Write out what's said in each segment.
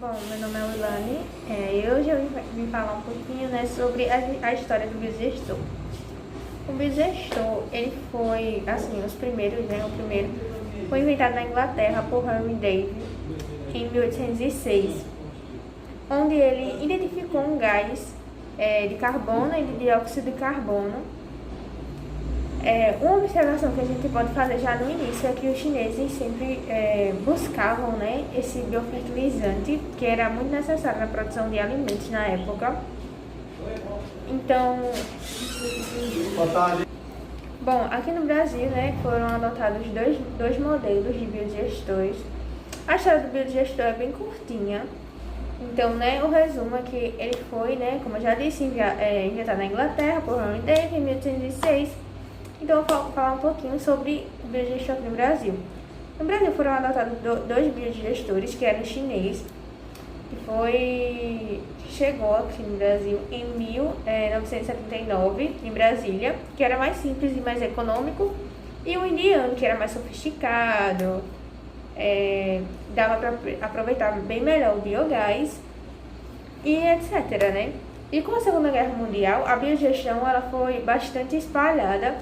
Bom, meu nome é Wilane e hoje eu vim falar um pouquinho, né, sobre a história do biodigestor. O biodigestor, ele foi, assim, os primeiros, né, o primeiro foi inventado na Inglaterra por Henry David em 1806, onde ele identificou um gás de carbono e de dióxido de carbono. Uma observação que a gente pode fazer já no início é que os chineses sempre buscavam, né, esse biofertilizante, que era muito necessário na produção de alimentos na época. Então, bom, aqui no Brasil, né, foram adotados dois modelos de biodigestores. A história do biodigestor é bem curtinha. Então, né, o resumo é que ele foi, né, como eu já disse, inventado na Inglaterra por Henry David em 1806. Então, eu vou falar um pouquinho sobre o biodigestor aqui no Brasil. No Brasil foram adotados dois biodigestores, que eram chinês, que chegou aqui no Brasil em 1979, em Brasília, que era mais simples e mais econômico, e o indiano, que era mais sofisticado, dava para aproveitar bem melhor o biogás e etc, né? E com a Segunda Guerra Mundial, a biodigestão ela foi bastante espalhada,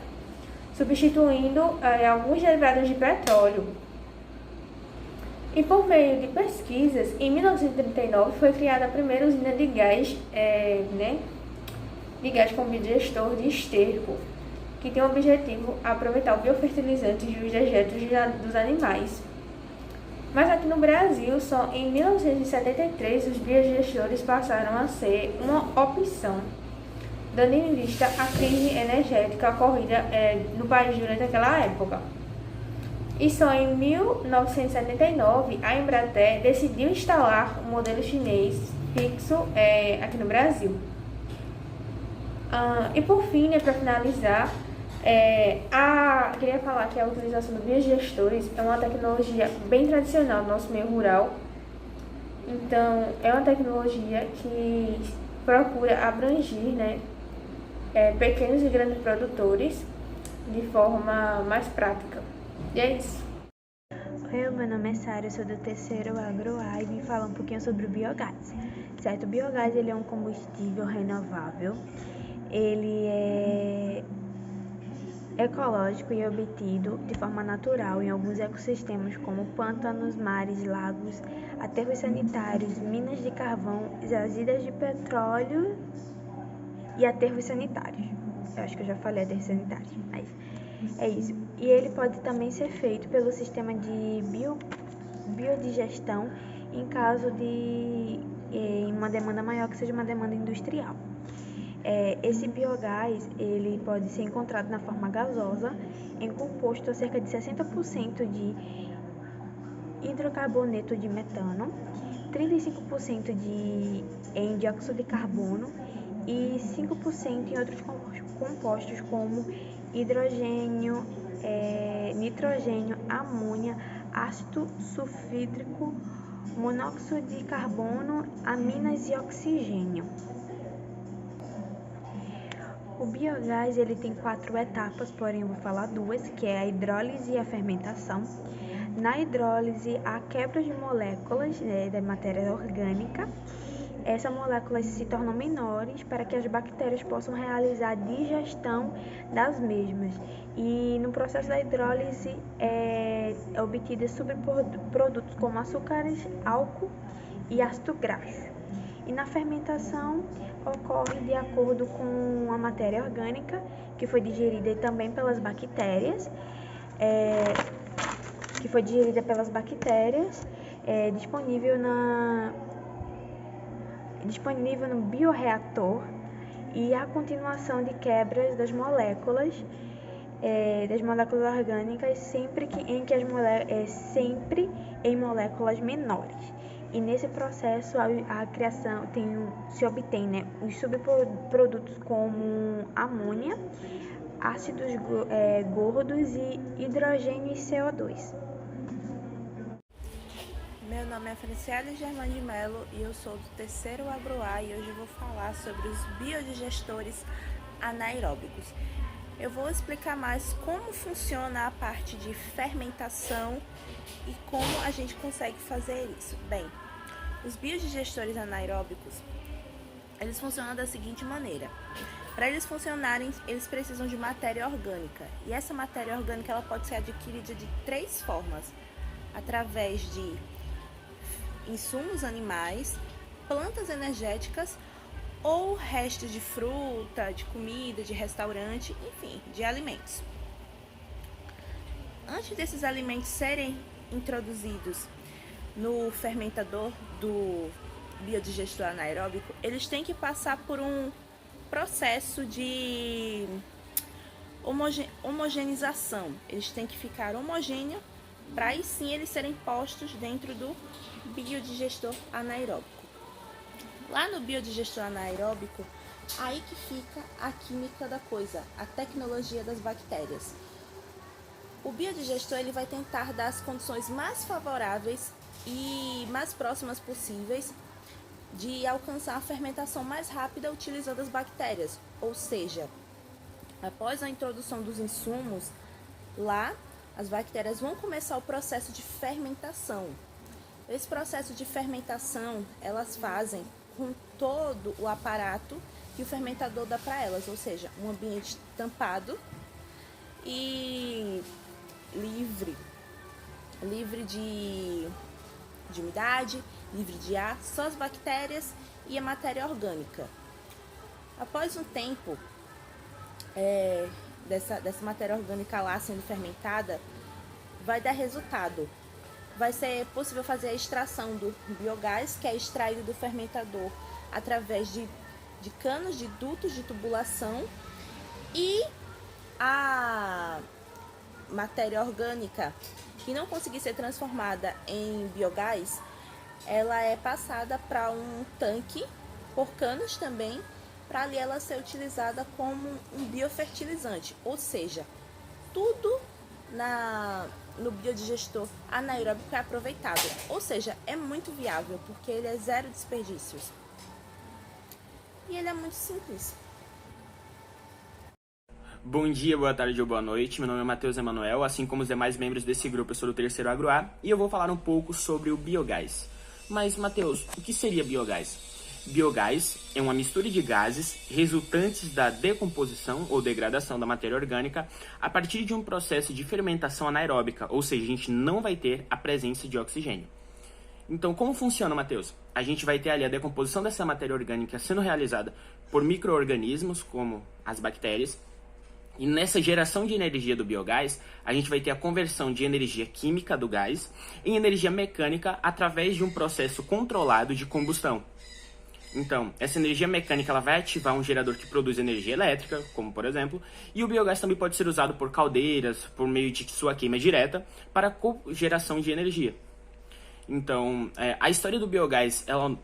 substituindo alguns derivados de petróleo. E por meio de pesquisas, em 1939 foi criada a primeira usina de gás, de gás com biogestor de esterco, que tem o objetivo de aproveitar o biofertilizante dos dejetos dos animais. Mas aqui no Brasil, só em 1973, os biodigestores passaram a ser uma opção, dando em vista a crise energética ocorrida no país durante aquela época. E só em 1979, a Embraer decidiu instalar um modelo chinês fixo aqui no Brasil. E por fim, né, para finalizar, queria falar que a utilização dos biodigestores é uma tecnologia bem tradicional no nosso meio rural. Então, é uma tecnologia que procura abranger, né, pequenos e grandes produtores de forma mais prática. E é isso. Oi, meu nome é Sara, eu sou do terceiro Agro-A e vim falar um pouquinho sobre o biogás. Certo, o biogás ele é um combustível renovável, ele é ecológico e é obtido de forma natural em alguns ecossistemas como pântanos, mares, lagos, aterros sanitários, minas de carvão, jazidas de petróleo e aterros sanitários. Eu acho que eu já falei aterros sanitários, mas é isso. E ele pode também ser feito pelo sistema de biodigestão em caso de uma demanda maior que seja uma demanda industrial. Esse biogás ele pode ser encontrado na forma gasosa, em composto a cerca de 60% de hidrocarboneto de metano, 35% em dióxido de carbono e 5% em outros compostos como hidrogênio, nitrogênio, amônia, ácido sulfídrico, monóxido de carbono, aminas e oxigênio. O biogás ele tem 4 etapas, porém eu vou falar 2, que é a hidrólise e a fermentação. Na hidrólise, a quebra de moléculas da matéria orgânica. Essas moléculas se tornam menores para que as bactérias possam realizar a digestão das mesmas. E no processo da hidrólise é obtido subprodutos como açúcares, álcool e ácido graxo. E na fermentação ocorre de acordo com a matéria orgânica, que foi digerida também pelas bactérias, disponível no bioreator, e a continuação de quebras das moléculas orgânicas sempre em moléculas menores. E nesse processo a criação se obtém, né, os subprodutos como amônia, ácidos gordos e hidrogênio e CO2. Meu nome é Franciele Germán de Mello e eu sou do terceiro Agro-A e hoje eu vou falar sobre os biodigestores anaeróbicos. Eu vou explicar mais como funciona a parte de fermentação e como a gente consegue fazer isso. Bem, Os biodigestores anaeróbicos, eles funcionam da seguinte maneira. Para eles funcionarem, eles precisam de matéria orgânica. E essa matéria orgânica ela pode ser adquirida de 3 formas. Através de insumos animais, plantas energéticas ou restos de fruta, de comida, de restaurante, enfim, de alimentos. Antes desses alimentos serem introduzidos no fermentador do biodigestor anaeróbico, eles têm que passar por um processo de homogeneização. Eles têm que ficar homogêneos para aí sim eles serem postos dentro do biodigestor anaeróbico. Lá no biodigestor anaeróbico, aí que fica a química da coisa, a tecnologia das bactérias. O biodigestor ele vai tentar dar as condições mais favoráveis e mais próximas possíveis de alcançar a fermentação mais rápida utilizando as bactérias. Ou seja, após a introdução dos insumos, lá as bactérias vão começar o processo de fermentação. Esse processo de fermentação elas fazem com todo o aparato que o fermentador dá para elas, ou seja, um ambiente tampado e livre de umidade, livre de ar, só as bactérias e a matéria orgânica. Após um tempo dessa matéria orgânica lá sendo fermentada, vai dar resultado. Vai ser possível fazer a extração do biogás, que é extraído do fermentador através de canos de dutos de tubulação, e a matéria orgânica que não conseguir ser transformada em biogás, ela é passada para um tanque por canos também, para ali ela ser utilizada como um biofertilizante, ou seja, tudo no biodigestor anaeróbico é aproveitado, ou seja, é muito viável porque ele é zero desperdícios e ele é muito simples. Bom dia, boa tarde ou boa noite, meu nome é Matheus Emanuel, assim como os demais membros desse grupo, eu sou do terceiro AgroA e eu vou falar um pouco sobre o biogás. Mas, Matheus, o que seria biogás? Biogás é uma mistura de gases resultantes da decomposição ou degradação da matéria orgânica a partir de um processo de fermentação anaeróbica, ou seja, a gente não vai ter a presença de oxigênio. Então, como funciona, Matheus? A gente vai ter ali a decomposição dessa matéria orgânica sendo realizada por micro-organismos, como as bactérias, e nessa geração de energia do biogás, a gente vai ter a conversão de energia química do gás em energia mecânica através de um processo controlado de combustão. Então, essa energia mecânica ela vai ativar um gerador que produz energia elétrica, como por exemplo, e o biogás também pode ser usado por caldeiras, por meio de sua queima direta, para a geração de energia. Então, a história do biogás ela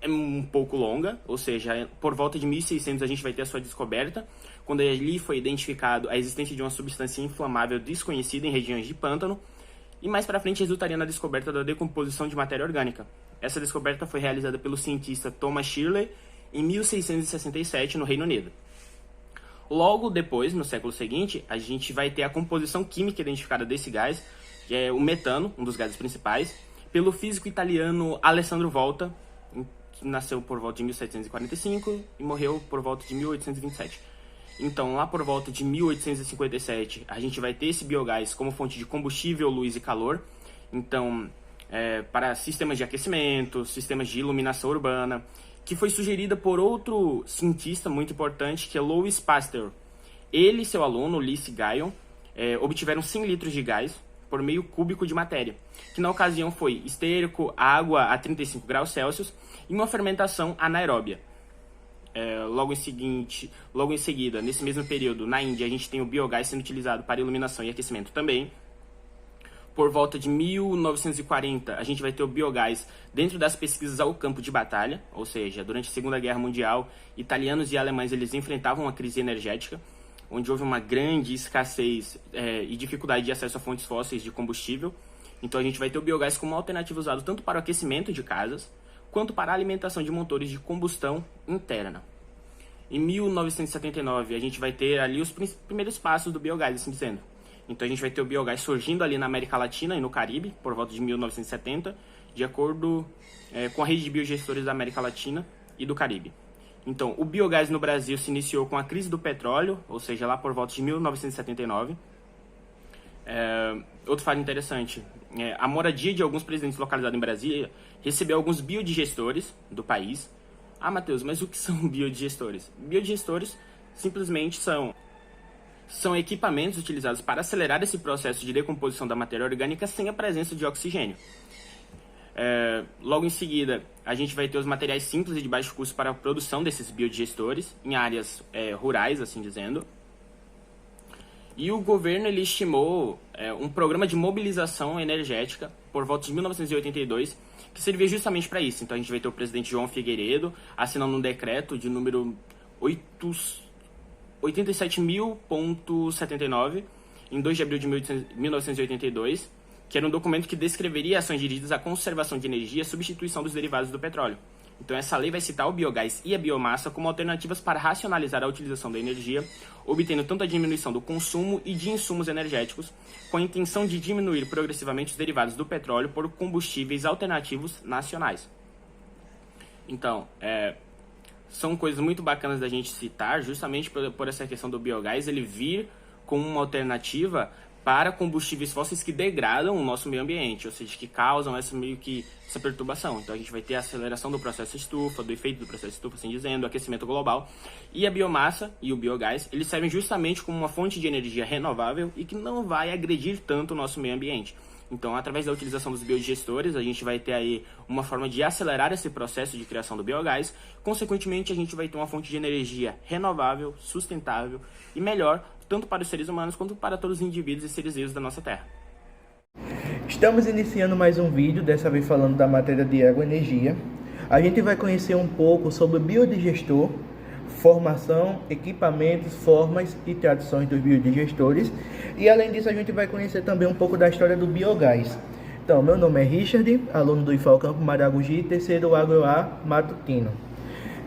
é um pouco longa, ou seja, por volta de 1600 a gente vai ter a sua descoberta, quando ali foi identificado a existência de uma substância inflamável desconhecida em regiões de pântano, e mais para frente resultaria na descoberta da decomposição de matéria orgânica. Essa descoberta foi realizada pelo cientista Thomas Shirley em 1667 no Reino Unido. Logo depois, no século seguinte, a gente vai ter a composição química identificada desse gás, que é o metano, um dos gases principais, pelo físico italiano Alessandro Volta, que nasceu por volta de 1745 e morreu por volta de 1827. Então, lá por volta de 1857, a gente vai ter esse biogás como fonte de combustível, luz e calor. Então, para sistemas de aquecimento, sistemas de iluminação urbana, que foi sugerida por outro cientista muito importante, que é Louis Pasteur. Ele e seu aluno, Ulysse Guyon, obtiveram 100 litros de gás por meio cúbico de matéria, que na ocasião foi esterco, água a 35 graus Celsius e uma fermentação anaeróbia. Logo em seguida, nesse mesmo período, na Índia, a gente tem o biogás sendo utilizado para iluminação e aquecimento também. Por volta de 1940, a gente vai ter o biogás dentro das pesquisas ao campo de batalha, ou seja, durante a Segunda Guerra Mundial, italianos e alemães eles enfrentavam uma crise energética, onde houve uma grande escassez e dificuldade de acesso a fontes fósseis de combustível. Então a gente vai ter o biogás como uma alternativa usada tanto para o aquecimento de casas, quanto para a alimentação de motores de combustão interna. Em 1979, a gente vai ter ali os primeiros passos do biogás, assim dizendo. Então a gente vai ter o biogás surgindo ali na América Latina e no Caribe, por volta de 1970, de acordo com a rede de biogestores da América Latina e do Caribe. Então, o biogás no Brasil se iniciou com a crise do petróleo, ou seja, lá por volta de 1979. Outro fato interessante, a moradia de alguns presidentes localizados em Brasília recebeu alguns biodigestores do país. Ah, Matheus, mas o que são biodigestores? Biodigestores simplesmente são equipamentos utilizados para acelerar esse processo de decomposição da matéria orgânica sem a presença de oxigênio. Logo em seguida, a gente vai ter os materiais simples e de baixo custo para a produção desses biodigestores em áreas rurais, assim dizendo. E o governo ele estimou um programa de mobilização energética por volta de 1982, que servia justamente para isso. Então a gente vai ter o presidente João Figueiredo assinando um decreto de número 87.000.79, em 2 de abril de 1982, que era um documento que descreveria ações dirigidas à conservação de energia e à substituição dos derivados do petróleo. Então essa lei vai citar o biogás e a biomassa como alternativas para racionalizar a utilização da energia, obtendo tanto a diminuição do consumo e de insumos energéticos, com a intenção de diminuir progressivamente os derivados do petróleo por combustíveis alternativos nacionais. Então, são coisas muito bacanas da gente citar, justamente por essa questão do biogás, ele vir como uma alternativa para combustíveis fósseis que degradam o nosso meio ambiente, ou seja, que causam essa perturbação. Então a gente vai ter a aceleração do processo estufa, do efeito do processo estufa, assim dizendo, aquecimento global. E a biomassa e o biogás, eles servem justamente como uma fonte de energia renovável e que não vai agredir tanto o nosso meio ambiente. Então, através da utilização dos biodigestores, a gente vai ter aí uma forma de acelerar esse processo de criação do biogás. Consequentemente, a gente vai ter uma fonte de energia renovável, sustentável e melhor, tanto para os seres humanos quanto para todos os indivíduos e seres vivos da nossa Terra. Estamos iniciando mais um vídeo, dessa vez falando da matéria de água e energia. A gente vai conhecer um pouco sobre o biodigestor, formação, equipamentos, formas e tradições dos biodigestores. E além disso, a gente vai conhecer também um pouco da história do biogás. Então, meu nome é Richard, aluno do IFAL Campo Maragogi, terceiro Agro A Matutino.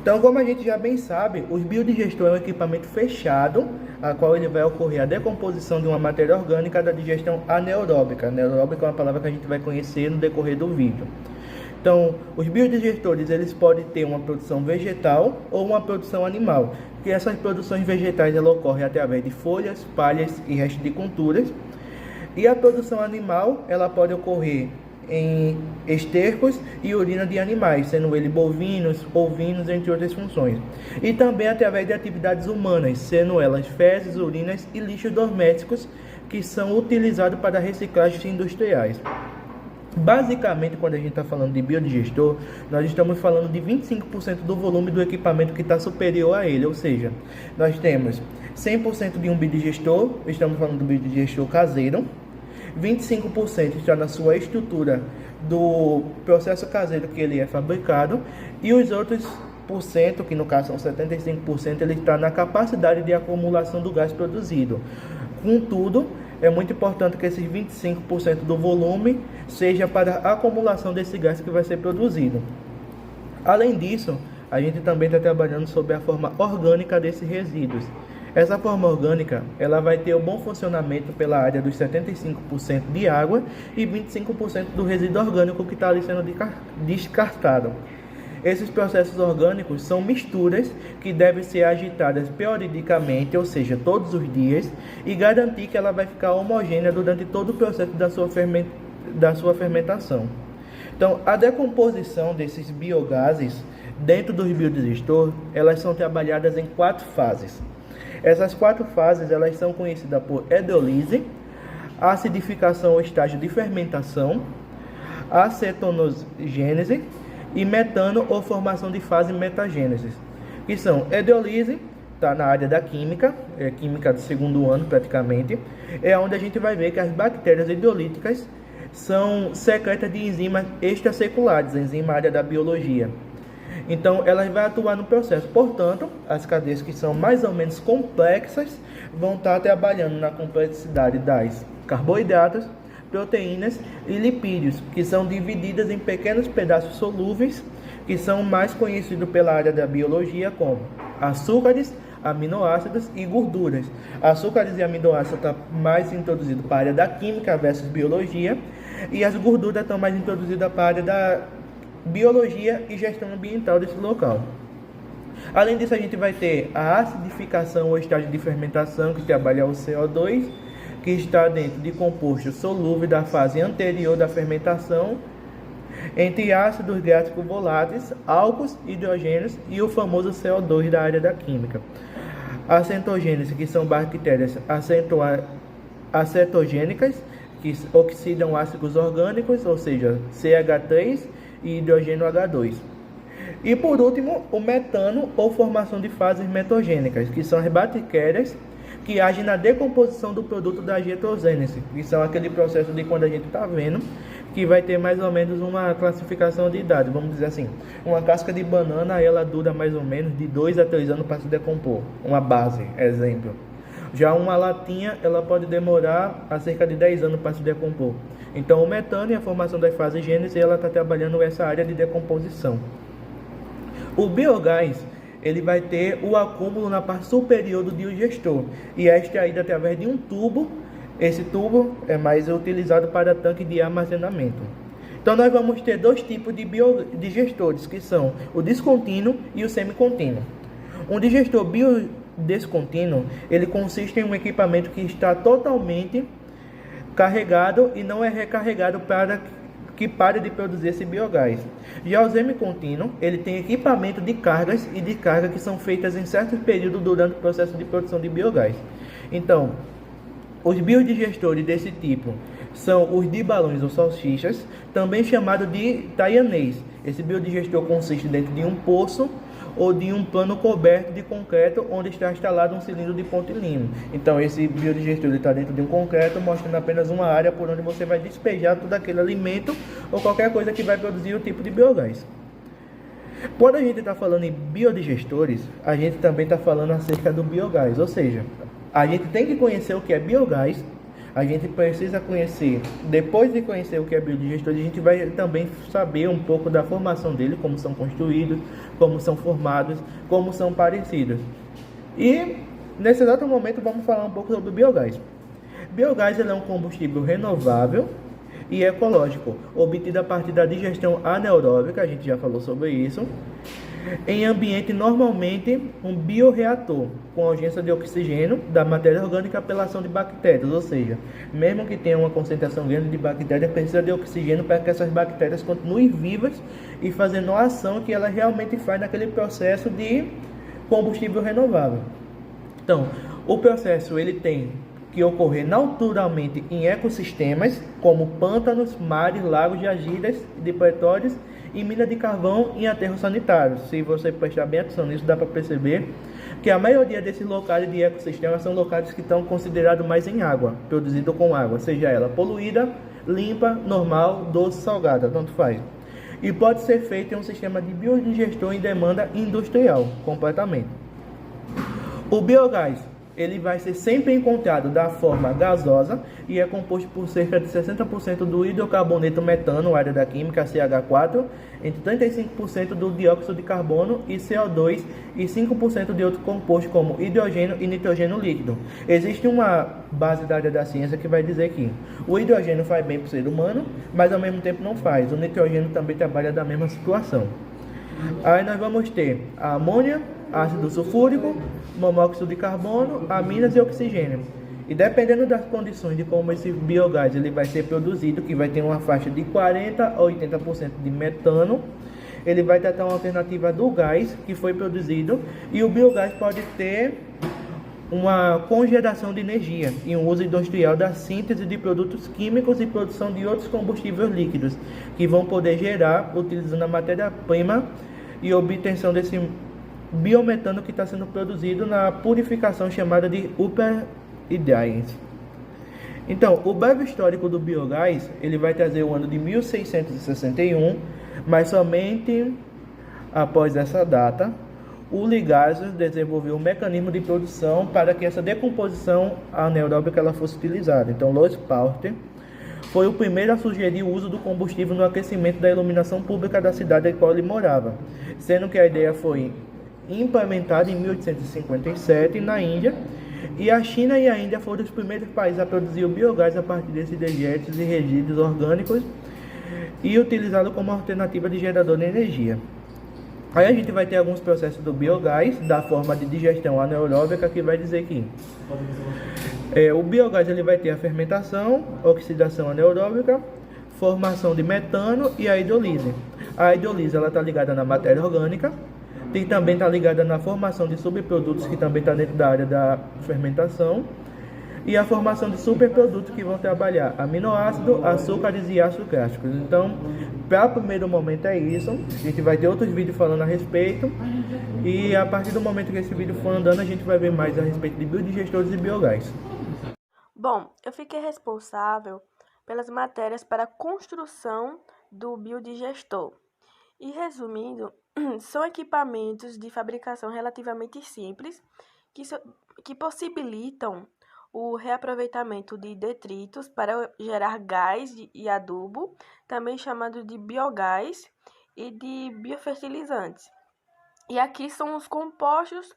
Então, como a gente já bem sabe, o biodigestor é um equipamento fechado, a qual ele vai ocorrer a decomposição de uma matéria orgânica da digestão anaeróbica. Anaeróbica é uma palavra que a gente vai conhecer no decorrer do vídeo. Então, os biodigestores eles podem ter uma produção vegetal ou uma produção animal, que essas produções vegetais ela ocorrem através de folhas, palhas e restos de culturas. E a produção animal ela pode ocorrer em estercos e urina de animais, sendo eles bovinos, ovinos, entre outras funções. E também através de atividades humanas, sendo elas fezes, urinas e lixos domésticos, que são utilizados para reciclagens industriais. Basicamente, quando a gente está falando de biodigestor, nós estamos falando de 25% do volume do equipamento que está superior a ele, ou seja, nós temos 100% de um biodigestor, estamos falando do biodigestor caseiro, 25% está na sua estrutura do processo caseiro que ele é fabricado, e os outros %, que no caso são 75%, ele está na capacidade de acumulação do gás produzido. Contudo, é muito importante que esses 25% do volume seja para a acumulação desse gás que vai ser produzido. Além disso, a gente também está trabalhando sobre a forma orgânica desses resíduos. Essa forma orgânica ela vai ter o bom funcionamento pela área dos 75% de água e 25% do resíduo orgânico que está ali sendo descartado. Esses processos orgânicos são misturas que devem ser agitadas periodicamente, ou seja, todos os dias, e garantir que ela vai ficar homogênea durante todo o processo da sua fermentação. Então, a decomposição desses biogases dentro dos biodigestores, elas são trabalhadas em 4 fases. Essas 4 fases elas são conhecidas por hidrólise, acidificação ou estágio de fermentação, acetonogênese e metano ou formação de fase metagênese. Que são hidrólise, está na área da química, é química do segundo ano praticamente, é onde a gente vai ver que as bactérias hidrolíticas são secretas de enzimas extracelares, enzima área da biologia. Então, elas vão atuar no processo. Portanto, as cadeias que são mais ou menos complexas vão estar trabalhando na complexidade das carboidratos, proteínas e lipídios, que são divididas em pequenos pedaços solúveis, que são mais conhecidos pela área da biologia como açúcares, aminoácidos e gorduras. Açúcares e aminoácidos está mais introduzido para a área da química versus biologia, E as gorduras estão mais introduzidas para a área da biologia e gestão ambiental desse local. Além disso, a gente vai ter a acidificação ou estágio de fermentação, que trabalha o CO2, que está dentro de composto solúvel da fase anterior da fermentação, entre ácidos gástricos voláteis, álcools, hidrogênios e o famoso CO2 da área da química. A cetogênese, que são bactérias acetogênicas, que oxidam ácidos orgânicos, ou seja, CH3 e hidrogênio H2. E por último, o metano ou formação de fases metogênicas, que são as bactérias que agem na decomposição do produto da dietogênese, que são aquele processo de quando a gente está vendo, que vai ter mais ou menos uma classificação de idade, vamos dizer assim. Uma casca de banana, ela dura mais ou menos de 2 a 3 anos para se decompor, uma base, exemplo. Já uma latinha, ela pode demorar a cerca de 10 anos para se decompor. Então, o metano e a formação das fases gênese, ela está trabalhando essa área de decomposição. O biogás, ele vai ter o acúmulo na parte superior do digestor e é extraído através de um tubo. Esse tubo é mais utilizado para tanque de armazenamento. Então, nós vamos ter dois tipos de biodigestores, que são o descontínuo e o semicontínuo. Um digestor biodescontínuo, ele consiste em um equipamento que está totalmente carregado e não é recarregado para que pare de produzir esse biogás. Já o semicontínuo, ele tem equipamento de cargas e de carga que são feitas em certos períodos durante o processo de produção de biogás. Então, os biodigestores desse tipo são os de balões ou salsichas, também chamado de taianês. Esse biodigestor consiste dentro de um poço ou de um pano coberto de concreto onde está instalado um cilindro de ponto e limo. Então, esse biodigestor está dentro de um concreto, mostrando apenas uma área por onde você vai despejar todo aquele alimento ou qualquer coisa que vai produzir o tipo de biogás. Quando a gente está falando em biodigestores, a gente também está falando acerca do biogás, ou seja, a gente tem que conhecer o que é biogás, a gente precisa conhecer, depois de conhecer o que é biodigestor, a gente vai também saber um pouco da formação dele, como são construídos, como são formados, como são parecidos. E nesse exato momento vamos falar um pouco sobre o biogás. Biogás ele é um combustível renovável e ecológico, obtido a partir da digestão anaeróbica, a gente já falou sobre isso, em ambiente normalmente um bioreator, com ausência de oxigênio da matéria orgânica pela ação de bactérias, ou seja, mesmo que tenha uma concentração grande de bactérias, precisa de oxigênio para que essas bactérias continuem vivas e fazendo a ação que ela realmente faz naquele processo de combustível renovável. Então, o processo ele tem que ocorrer naturalmente em ecossistemas como pântanos, mares, lagos, jazidas, depretórios e minas de carvão em aterros sanitários. Se você prestar bem atenção nisso, dá para perceber que a maioria desses locais de ecossistemas são locais que estão considerados mais em água, produzido com água, seja ela poluída, limpa, normal, doce, salgada, tanto faz. E pode ser feito em um sistema de biodigestor em demanda industrial, completamente. O biogás ele vai ser sempre encontrado da forma gasosa e é composto por cerca de 60% do hidrocarboneto metano, área da química, CH4, entre 35% do dióxido de carbono e CO2 e 5% de outro composto como hidrogênio e nitrogênio líquido. Existe uma base da área da ciência que vai dizer que o hidrogênio faz bem para o ser humano, mas ao mesmo tempo não faz. O nitrogênio também trabalha da mesma situação. Aí nós vamos ter a amônia, ácido sulfúrico, monóxido de carbono, aminas e oxigênio. E dependendo das condições de como esse biogás ele vai ser produzido, que vai ter uma faixa de 40% a 80% de metano, ele vai tratar uma alternativa do gás que foi produzido, e o biogás pode ter uma congeração de energia e um uso industrial da síntese de produtos químicos e produção de outros combustíveis líquidos, que vão poder gerar, utilizando a matéria-prima e obtenção desse biometano que está sendo produzido na purificação chamada de uperdrying. Então, o breve histórico do biogás, ele vai trazer o ano de 1661, mas somente após essa data, o Ligases desenvolveu um mecanismo de produção para que essa decomposição anaeróbica ela fosse utilizada. Então, Louis Pasteur foi o primeiro a sugerir o uso do combustível no aquecimento da iluminação pública da cidade em qual ele morava, sendo que a ideia foi implementada em 1857 na Índia E a China e a Índia foram os primeiros países a produzir o biogás a partir desses dejetos e resíduos orgânicos e utilizá-lo como alternativa de gerador de energia. Aí a gente vai ter alguns processos do biogás, da forma de digestão anaeróbica, que vai dizer que o biogás ele vai ter a fermentação, oxidação anaeróbica, formação de metano e a hidrolise. A hidrolise está ligada na matéria orgânica, também está ligada na formação de subprodutos, que também está dentro da área da fermentação, e a formação de superprodutos que vão trabalhar aminoácidos, açúcares e ácidos gráficos. Então, para o primeiro momento é isso. A gente vai ter outros vídeos falando a respeito. E a partir do momento que esse vídeo for andando, a gente vai ver mais a respeito de biodigestores e biogás. Bom, eu fiquei responsável pelas matérias para a construção do biodigestor. E resumindo, são equipamentos de fabricação relativamente simples que possibilitam o reaproveitamento de detritos para gerar gás e adubo, também chamado de biogás, e de biofertilizantes. E aqui são os compostos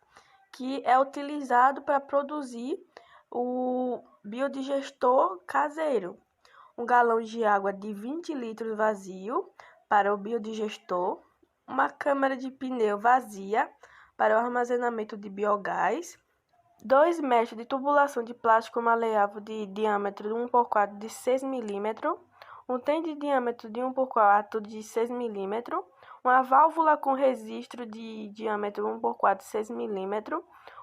que é utilizado para produzir o biodigestor caseiro. Um galão de água de 20 litros vazio para o biodigestor, uma câmara de pneu vazia para o armazenamento de biogás, 2 metros de tubulação de plástico maleável de diâmetro de 1x4 de 6 mm, um TEM de diâmetro de 1x4 de 6 mm, uma válvula com registro de diâmetro 1x4 de 6 mm,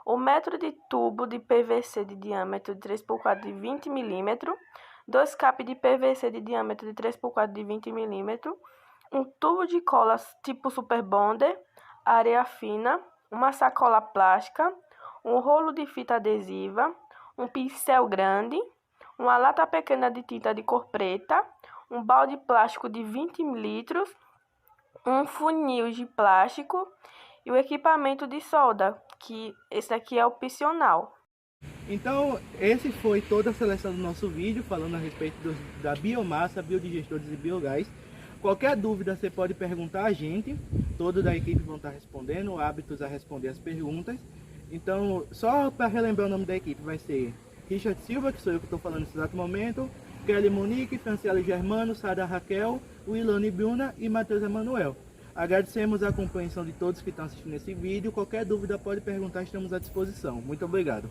1 metro de tubo de PVC de diâmetro de 3x4 de 20 mm, 2 capes de PVC de diâmetro de 3x4 de 20 mm, um tubo de cola tipo Super Bonder, areia fina, uma sacola plástica, um rolo de fita adesiva, um pincel grande, uma lata pequena de tinta de cor preta, um balde plástico de 20 litros, um funil de plástico e o equipamento de solda, que esse aqui é opcional. Então, esse foi toda a seleção do nosso vídeo, falando a respeito da biomassa, biodigestores e biogás. Qualquer dúvida você pode perguntar a gente, todos da equipe vão estar respondendo, hábitos a responder as perguntas. Então, só para relembrar o nome da equipe, vai ser Richard Silva, que sou eu que estou falando nesse exato momento, Kelly Monique, Franciele Germano, Sara Raquel, Wilane Bruna e Matheus Emanuel. Agradecemos a compreensão de todos que estão assistindo esse vídeo. Qualquer dúvida pode perguntar, estamos à disposição. Muito obrigado.